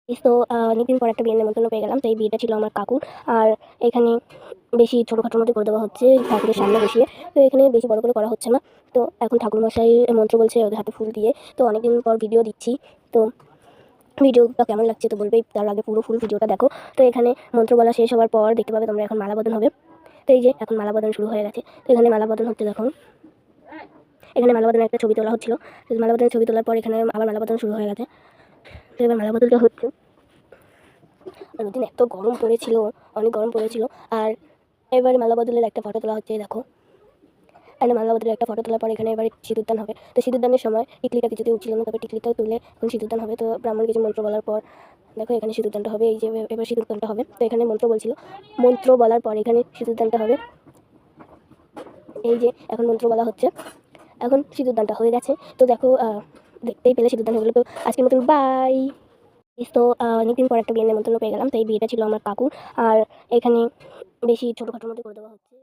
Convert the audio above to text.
তো অনেকদিন পর একটা বিয়ের নেমন্তন্ন পেয়ে গেলাম। তো এই বিয়েটা ছিল আমার কাকুর। আর এখানে বেশি ছোটোখাটোর মধ্যে করে দেওয়া হচ্ছে ঠাকুরের সামনে বসিয়ে। তো এখানে বেশি বড় করে করা হচ্ছে না। তো এখন ঠাকুরমশাই মন্ত্র বলছে ওদের হাতে ফুল দিয়ে। তো অনেকদিন পর ভিডিও দিচ্ছি। তো ভিডিওটা কেমন লাগছে তো বলবেই, তার আগে পুরো ফুল ভিডিওটা দেখো। তো এখানে মন্ত্র বলা শেষ হওয়ার পর দেখতে পাবে তোমরা এখন মালা বদল হবে। তো এই যে এখন মালা বদল শুরু হয়ে গেছে। তো এখানে মালা বদল হচ্ছে দেখো। এখানে মালা বদলের একটা ছবি তোলা হচ্ছিল। তো মালা বদলের ছবি তোলার পর এখানে আবার মালা বদল শুরু হয়ে গেছে। তো এবার মালা বদলটা হচ্ছে। আর ওই দিন এত গরম পড়েছিল, অনেক গরম পড়েছিল। আর এবারে মালা বদলের একটা ফটো তোলা হচ্ছে দেখো। এখানে মালা বদলের একটা ফটো তোলার পর এখানে এবারে সিঁদুরদান হবে। তো সিঁদুরদানের সময় টিকলিটা কিছুতে উঠছিল না, তবে টিকলিটাও তুলে এখন সিঁদুরদান হবে। তো ব্রাহ্মণ কিছু মন্ত্র বলার পর দেখো এখানে সিঁদুরদানটা হবে। এই যে এবার সিঁদুরদানটা হবে। তো এখানে মন্ত্র বলছিল, মন্ত্র বলার পর এখানে সিঁদুরদানটা হবে। এই যে এখন মন্ত্র বলা হচ্ছে, এখন সিঁদুরদানটা হয়ে গেছে। তো দেখো দেখতেই পেলে সিঁদুরদান হয়ে গেলো। তো আজকের মতন বাই। তো অনেকদিন পর একটা বিয়ের নেমন্তন্ন পেয়ে গেলাম। তো এই বিয়েটা ছিল আমার কাকুর। আর এখানে বেশি ছোটোখাটোর মধ্যে করে দেওয়া হচ্ছে।